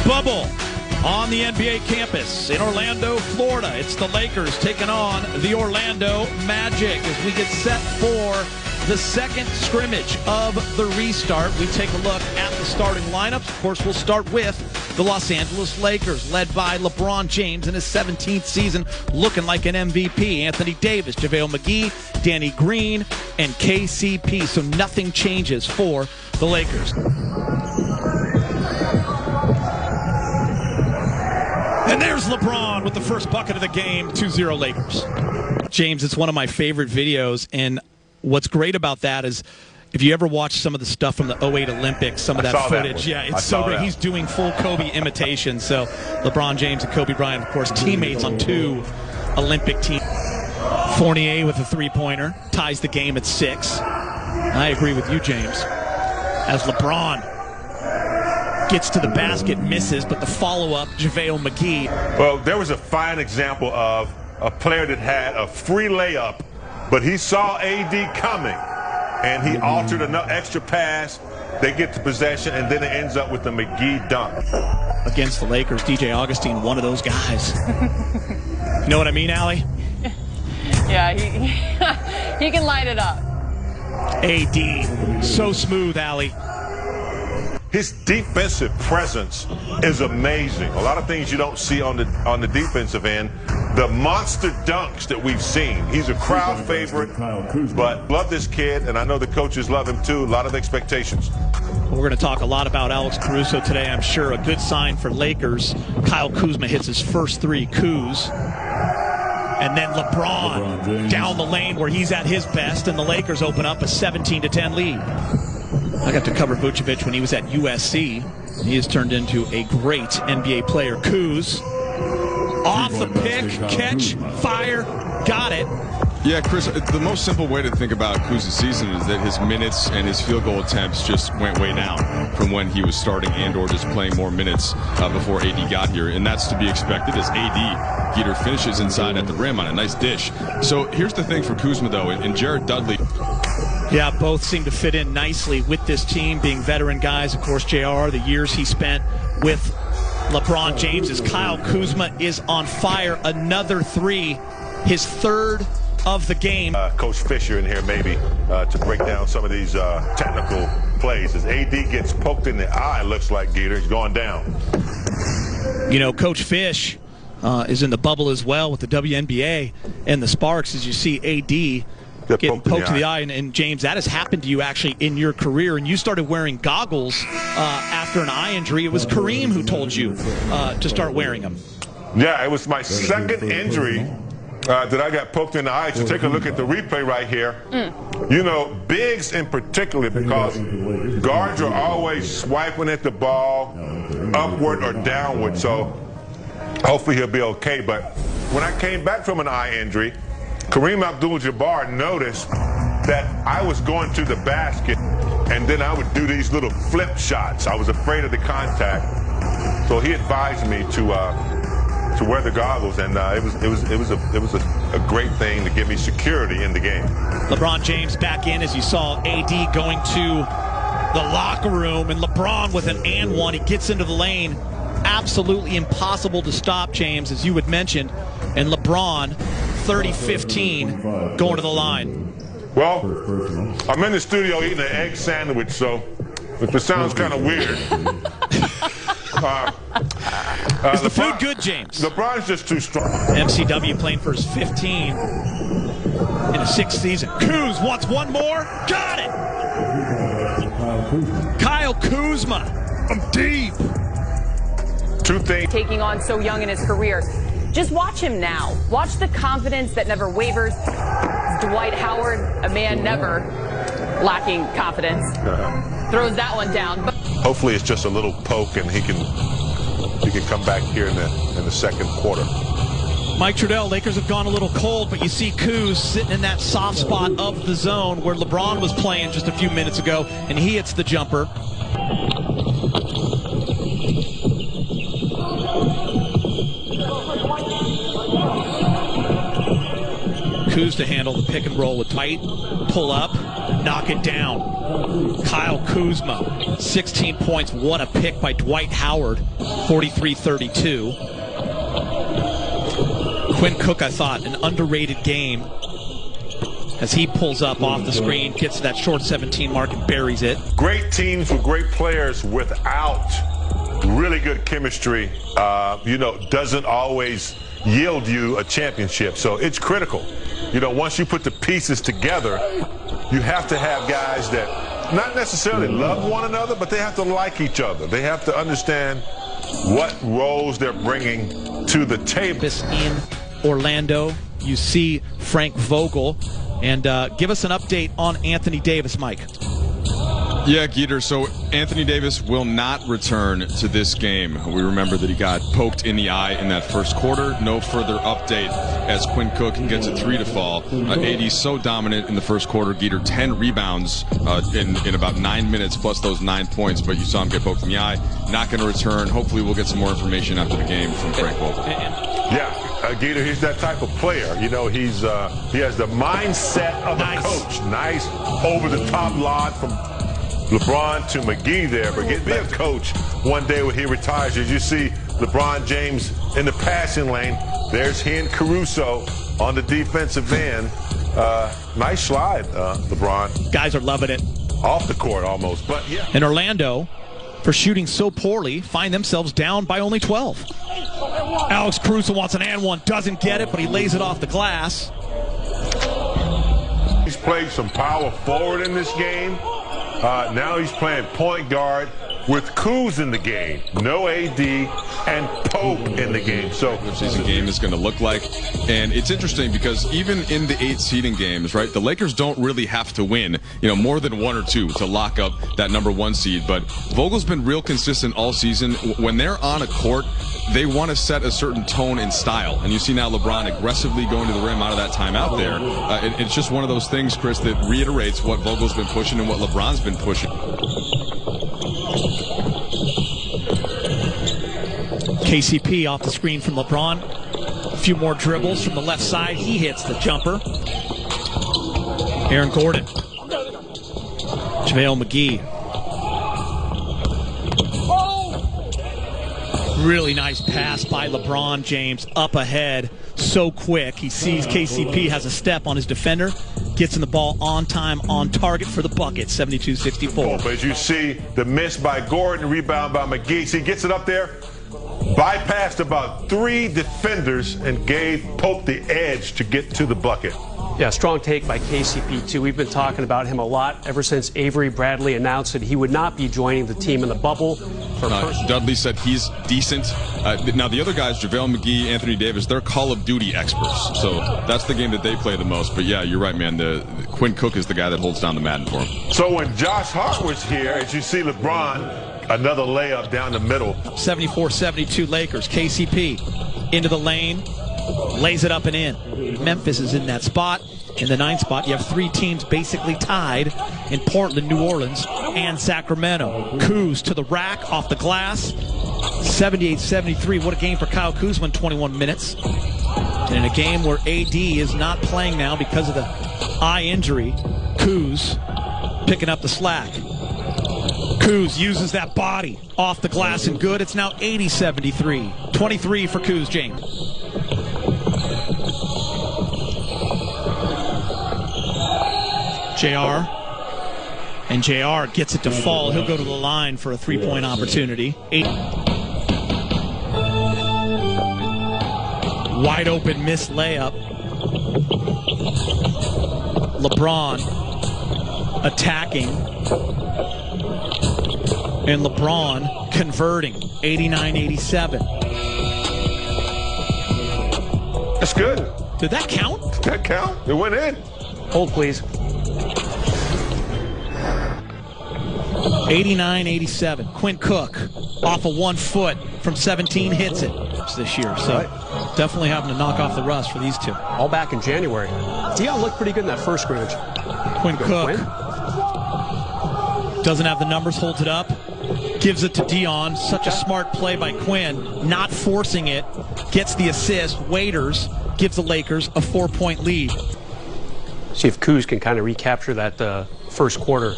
Bubble on the NBA campus in Orlando, Florida. It's the Lakers taking on the Orlando Magic as we get set for the second scrimmage of the restart. We take a look at the starting lineups. Of course, we'll start with the Los Angeles Lakers, led by LeBron James in his 17th season, looking like an MVP. Anthony Davis, JaVale McGee, Danny Green, and KCP. So nothing changes for the Lakers. And there's LeBron with the first bucket of the game, 2-0 Lakers. James, it's one of my favorite videos, and what's great about that is if you ever watch some of the stuff from the 08 Olympics, some of that footage, it's so great. He's doing full Kobe imitation. So LeBron James and Kobe Bryant, of course, teammates on two Olympic teams. Fournier with a three-pointer ties the game at 6. I agree with you, James. As LeBron gets to the basket, misses, but the follow-up, JaVale McGee. Well, there was a fine example of a player that had a free layup, but he saw AD coming, and he altered an extra pass. They get to possession, and then it ends up with the McGee dunk. Against the Lakers, DJ Augustine, one of those guys. You know what I mean, Allie? Yeah, he can light it up. AD, so smooth, Allie. His defensive presence is amazing. A lot of things you don't see on the defensive end. The monster dunks that we've seen. He's a crowd favorite, but love this kid, and I know the coaches love him too. A lot of expectations. We're going to talk a lot about Alex Caruso today, I'm sure. A good sign for Lakers. Kyle Kuzma hits his first three. Kuz. And then LeBron down the lane where he's at his best, and the Lakers open up a 17-10 lead. I got to cover Vucevic when he was at USC. He has turned into a great NBA player. Kuz, off the pick, catch, fire, got it. Yeah, Chris, the most simple way to think about Kuz's season is that his minutes and his field goal attempts just went way down from when he was starting and or just playing more minutes before AD got here. And that's to be expected as AD Geeter finishes inside at the rim on a nice dish. So here's the thing for Kuzma, though, and Jared Dudley. Yeah, both seem to fit in nicely with this team, being veteran guys. Of course, JR, the years he spent with LeBron James, as Kyle Kuzma is on fire. Another three, his third of the game. Coach Fisher in here maybe to break down some of these technical plays. As AD gets poked in the eye, looks like Geeter, he's going down. You know, Coach Fish is in the bubble as well with the WNBA and the Sparks, as you see AD getting poked to the eye. And James, that has happened to you actually in your career, and you started wearing goggles after an eye injury. It was Kareem who told you to start wearing them. Yeah, it was my second injury that I got poked in the eye. So take a look at the replay right here. You know, bigs in particular, because guards are always swiping at the ball upward or downward. So hopefully he'll be okay. But when I came back from an eye injury, Kareem Abdul-Jabbar noticed that I was going to the basket, and then I would do these little flip shots. I was afraid of the contact, so he advised me to wear the goggles, and it was a great thing to give me security in the game. LeBron James back in, as you saw AD going to the locker room, and LeBron with an and one. He gets into the lane. Absolutely impossible to stop, James, as you had mentioned, and LeBron 30-15 going to the line. Well, I'm in the studio eating an egg sandwich, so if it sounds kind of weird. Is the food good, James? LeBron's just too strong. MCW playing for his 15 in a 6th season. Kuz wants one more. Got it! Kyle Kuzma. I'm deep. Two things. Taking on so young in his career. Just watch him now. Watch the confidence that never wavers. Dwight Howard, a man never lacking confidence, throws that one down. But hopefully it's just a little poke, and he can come back here in the second quarter. Mike Trudell, Lakers have gone a little cold, but you see Kuz sitting in that soft spot of the zone where LeBron was playing just a few minutes ago, and he hits the jumper. Kuz to handle the pick and roll with Dwight. Pull up, knock it down. Kyle Kuzma, 16 points. What a pick by Dwight Howard, 43-32. Quinn Cook, I thought, an underrated game as he pulls up off the screen, gets to that short 17 mark and buries it. Great teams with great players without really good chemistry, doesn't always yield you a championship. So it's critical. Once you put the pieces together, you have to have guys that not necessarily love one another, but they have to like each other. They have to understand what roles they're bringing to the table. In Orlando, you see Frank Vogel. And give us an update on Anthony Davis, Mike. Yeah, Geeter, so Anthony Davis will not return to this game. We remember that he got poked in the eye in that first quarter. No further update as Quinn Cook gets a 3 to fall. AD so dominant in the first quarter. Geeter, 10 rebounds in about 9 minutes plus those 9 points, but you saw him get poked in the eye. Not going to return. Hopefully we'll get some more information after the game from Frank Vogel. Yeah, Geeter, he's that type of player. He has the mindset of a coach. Nice over-the-top lob from LeBron to McGee there, but get that coach one day when he retires. As you see LeBron James in the passing lane, there's he and Caruso on the defensive end. Nice slide, LeBron. Guys are loving it. Off the court almost, but yeah. And Orlando, for shooting so poorly, find themselves down by only 12. Alex Caruso wants an and one, doesn't get it, but he lays it off the glass. He's played some power forward in this game. Now he's playing point guard with Kuz in the game. No AD and Pope in the game. So what the game is going to look like. And it's interesting because even in the 8 seeding games, right, the Lakers don't really have to win, more than 1 or 2 to lock up that #1 seed. But Vogel's been real consistent all season. When they're on a court, they want to set a certain tone and style. And you see now LeBron aggressively going to the rim out of that timeout there. It's just one of those things, Chris, that reiterates what Vogel's been pushing and what LeBron's been pushing. KCP off the screen from LeBron. A few more dribbles from the left side. He hits the jumper. Aaron Gordon. JaVale McGee. Really nice pass by LeBron James up ahead. So quick. He sees KCP has a step on his defender. Gets in the ball on time, on target for the bucket. 72-64. But as you see, the miss by Gordon, rebound by McGee. See, he gets it up there. Bypassed about 3 defenders and gave Pope the edge to get to the bucket. Yeah, strong take by KCP, too. We've been talking about him a lot ever since Avery Bradley announced that he would not be joining the team in the bubble. Dudley said he's decent. Now, the other guys, JaVale McGee, Anthony Davis, they're Call of Duty experts. So that's the game that they play the most. But, yeah, you're right, man. The Quinn Cook is the guy that holds down the Madden for him. So when Josh Hart was here, as you see LeBron, another layup down the middle. 74-72 Lakers. KCP into the lane. Lays it up and in. Memphis is in that spot. In the 9th spot, you have 3 teams basically tied in Portland, New Orleans, and Sacramento. Kuz to the rack, off the glass. 78-73. What a game for Kyle Kuzma in 21 minutes. And in a game where AD is not playing now because of the eye injury, Kuz picking up the slack. Kuz uses that body off the glass and good. It's now 80-73. 23 for Kuz, James. JR. And JR gets it to fall. He'll go to the line for a 3-point opportunity. Wide open missed layup. LeBron attacking. And LeBron converting. 89-87. That's good. Did that count? Did that count? It went in. Hold, please. 89-87. Quinn Cook off of 1 foot from 17 hits it this year. So definitely having to knock off the rust for these two. All back in January. Dion looked pretty good in that first scrimmage. Quinn Cook doesn't have the numbers, holds it up, gives it to Dion. Such a smart play by Quinn, not forcing it, gets the assist. Waiters gives the Lakers a 4-point lead. See if Kuz can kind of recapture that first quarter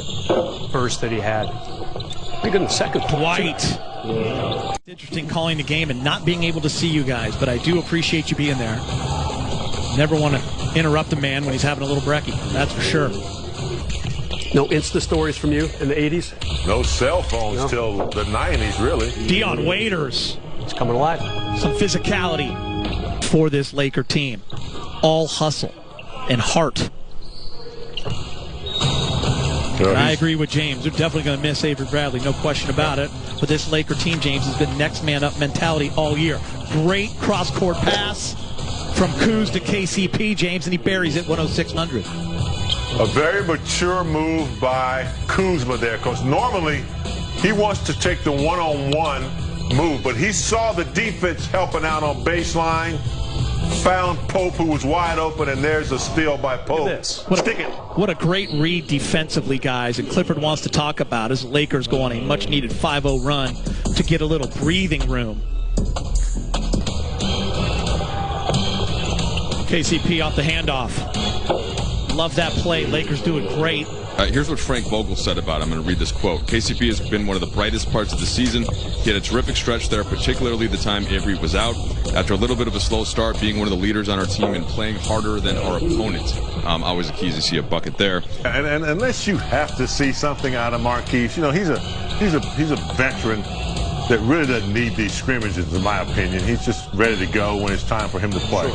burst that he had. Pretty good in the second quarter. Dwight. Interesting calling the game and not being able to see you guys, but I do appreciate you being there. Never want to interrupt a man when he's having a little brekkie. That's for sure. No Insta stories from you in the 80s? No cell phones till the 90s, really. Dion Waiters. It's coming alive. Some physicality for this Laker team. All hustle and heart. And I agree with James. They're definitely going to miss Avery Bradley, no question about it. But this Laker team, James, has been next man up mentality all year. Great cross-court pass from Kuz to KCP, James, and he buries it 106-100. A very mature move by Kuzma there, because normally he wants to take the one-on-one move, but he saw the defense helping out on baseline, found Pope, who was wide open, and there's a steal by Pope. What a great read defensively, guys, and Clifford wants to talk about as the Lakers go on a much-needed 5-0 run to get a little breathing room. KCP off the handoff. Love that play. Lakers do it great. Here's what Frank Vogel said about it. I'm going to read this quote. KCP has been one of the brightest parts of the season. He had a terrific stretch there, particularly the time Avery was out. After a little bit of a slow start, being one of the leaders on our team and playing harder than our opponent. Always a key to see a bucket there. And unless you have to see something out of Marquise, you know, he's a veteran that really doesn't need these scrimmages, in my opinion. He's just ready to go when it's time for him to play.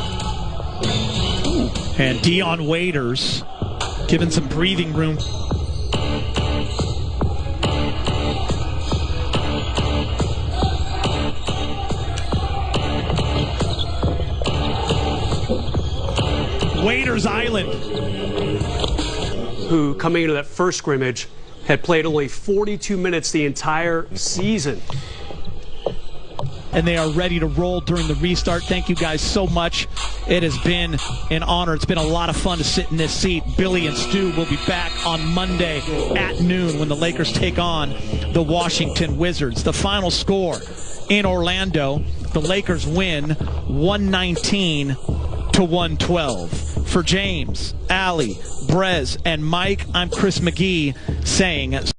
And Dion Waiters given some breathing room. Waiters Island, who coming into that first scrimmage had played only 42 minutes the entire season. and they are ready to roll during the restart. Thank you guys so much. It has been an honor. It's been a lot of fun to sit in this seat. Billy and Stu will be back on Monday at noon when the Lakers take on the Washington Wizards. The final score in Orlando, the Lakers win 119-112. For James, Allie, Brez, and Mike, I'm Chris McGee saying